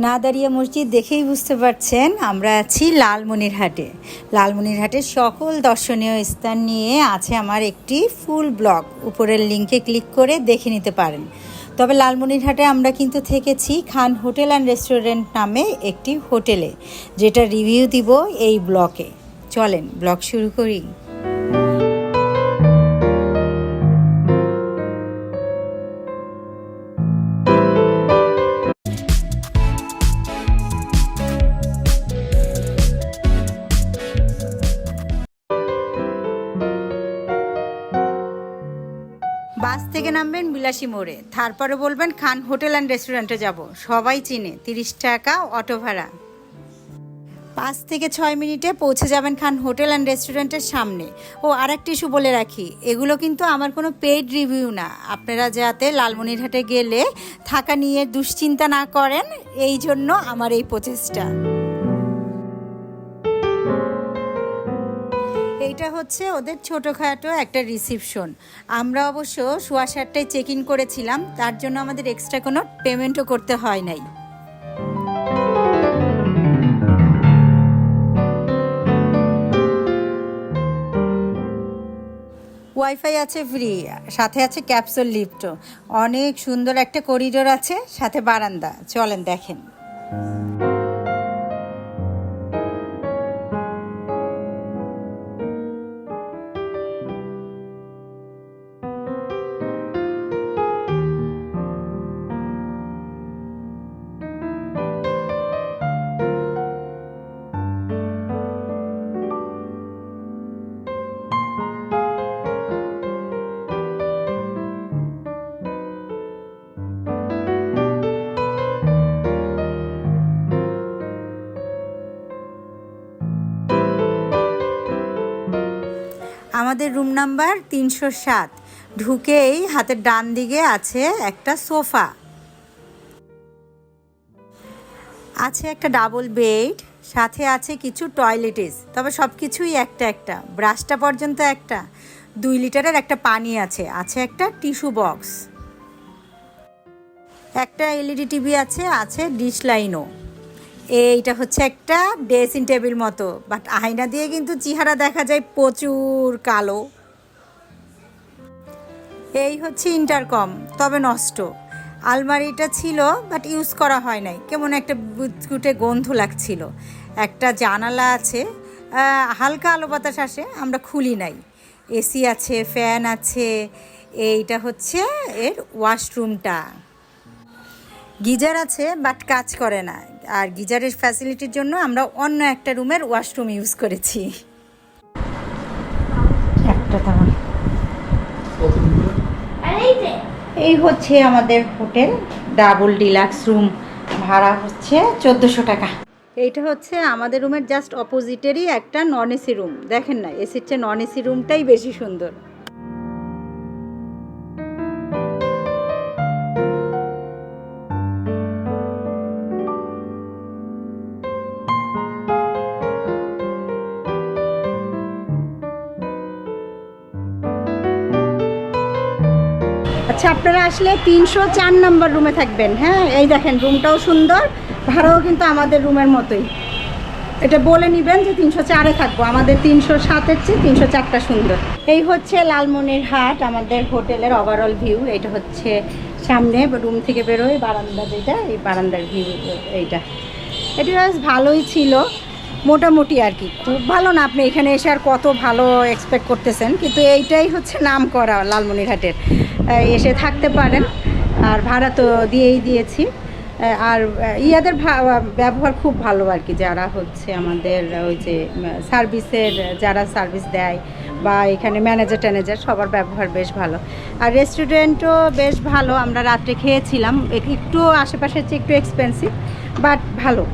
নাদারিয়া মসজিদ দেখেই বুঝতে পারছেন আমরা আছি লালমনিরহাটে। লালমনিরহাটের সকল দর্শনীয় স্থান নিয়ে আছে আমার একটি ফুল ব্লগ, উপরের লিঙ্কে ক্লিক করে দেখে নিতে পারেন। তবে লালমনিরহাটে আমরা কিন্তু থেকেছি খান হোটেল অ্যান্ড রেস্টুরেন্ট নামে একটি হোটেলে, যেটা রিভিউ দিব এই ব্লগে। চলেন ব্লগ শুরু করি। বাস থেকে নামবেন বিলাসী মোড়ে, তারপরে বলবেন খান হোটেল অ্যান্ড রেস্টুরেন্টে যাব। সবাই চিনে, 30 টাকা অটো ভাড়া। 5 থেকে 6 মিনিটে পৌঁছে যাবেন খান হোটেল অ্যান্ড রেস্টুরেন্টের সামনে। ও আরেকটি ইস্যু বলে রাখি, এগুলো কিন্তু আমার কোনো পেইড রিভিউ না। আপনারা যাতে লালমনিরহাটে গেলে থাকা নিয়ে দুশ্চিন্তা না করেন, এই জন্য আমার এই প্রচেষ্টা। এইটা হচ্ছে ওদের ছোটোখাটো একটা রিসিপশন। আমরা অবশ্য 7:15টায় চেক ইন করেছিলাম, তার জন্য আমাদের এক্সট্রা কোনো পেমেন্টও করতে হয় নাই। ওয়াইফাই আছে ফ্রি, সাথে আছে ক্যাপসুল লিফটও। অনেক সুন্দর একটা করিডোর আছে, সাথে বারান্দা। চলেন দেখেন। আমাদের রুম নাম্বার 307। ঢুকেই হাতের ডান দিকে আছে একটা সোফা, আছে একটা ডাবল বেড, সাথে আছে কিছু টয়লেটিস। তবে সব কিছুই একটা একটা, ব্রাশটা পর্যন্ত একটা। 2 লিটারের একটা পানি আছে, আছে একটা টিস্যু বক্স, একটা এলইডি টিভি আছে, আছে ডিশ লাইনও। এইটা হচ্ছে একটা ড্রেসিং টেবিল মতো, বাট আয়না দিয়ে কিন্তু চেহারা দেখা যায় প্রচুর কালো। এই হচ্ছে ইন্টারকম, তবে নষ্ট। আলমারিটা ছিল বাট ইউজ করা হয় নাই, কেমন একটা বুটকুটে গন্ধ লাগছিল। একটা জানালা আছে, হালকা আলো বাতাস আসে, আমরা খুলি নাই। এসি আছে, ফ্যান আছে। এইটা হচ্ছে এর ওয়াশরুমটা। গিজার আছে বাট কাজ করে না, আর গিজারের ফ্যাসিলিটির জন্য আমরা অন্য একটা রুমের ওয়াশরুম ইউজ করেছি। এই হচ্ছে আমাদের হোটেল, ডাবল ডিলাক্স রুম, ভাড়া হচ্ছে 1400 টাকা। এইটা হচ্ছে আমাদের রুমের জাস্ট অপোজিটেরই একটা নন এসি রুম। দেখেন না, এসির চেয়ে নন এসি রুমটাই বেশি সুন্দর। আচ্ছা, আপনারা আসলে 304 নম্বর রুমে থাকবেন। হ্যাঁ, এই দেখেন রুমটাও সুন্দর, ভাড়াও কিন্তু আমাদের রুমের মতোই। এটা বলে নেবেন যে 304-এ থাকবো, আমাদের 307-এর চেয়ে 304টা সুন্দর। এই হচ্ছে লালমনিরহাট আমাদের হোটেলের ওভারঅল ভিউ। এটা হচ্ছে সামনে রুম থেকে বেরোয় বারান্দা, যেটা এই বারান্দার ভিউ। এটা বেশ ভালোই ছিল মোটামুটি আর কি, খুব ভালো না। আপনি এখানে এসে আর কত ভালো এক্সপেক্ট করতেছেন, কিন্তু এইটাই হচ্ছে নাম করা লালমনিরহাটের। এসে থাকতে পারেন, আর ভাড়া তো দিয়েই দিয়েছি। আর ইয়াদের ব্যবহার খুব ভালো আর কি, যারা হচ্ছে আমাদের ওই যে সার্ভিসের যারা সার্ভিস দেয় বা এখানে ম্যানেজার ট্যানেজার, সবার ব্যবহার বেশ ভালো। আর রেস্টুরেন্টও বেশ ভালো, আমরা রাত্রে খেয়েছিলাম। একটু আশেপাশের চেয়ে একটু এক্সপেন্সিভ, বাট ভালো।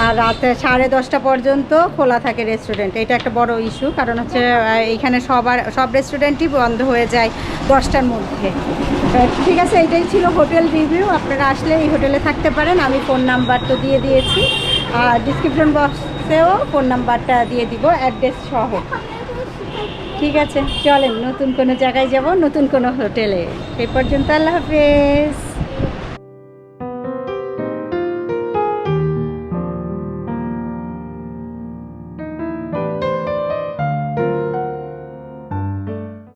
আর রাত 10:30 পর্যন্ত খোলা থাকে রেস্টুরেন্ট। এটা একটা বড় ইস্যু, কারণ হচ্ছে এইখানে সব রেস্টুরেন্টই বন্ধ হয়ে যায় 10টার মধ্যে। ঠিক আছে, এটাই ছিল হোটেল রিভিউ। আপনারা আসলে এই হোটেলে থাকতে পারেন। আমি ফোন নাম্বার তো দিয়ে দিয়েছি, আর ডিসক্রিপশন বক্সেও ফোন নাম্বারটা দিয়ে দিব, অ্যাড্রেস সহ। ঠিক আছে, চলেন নতুন কোনো জায়গায় যাব, নতুন কোনো হোটেলে। এই পর্যন্ত আল্লাহ হাফেজ।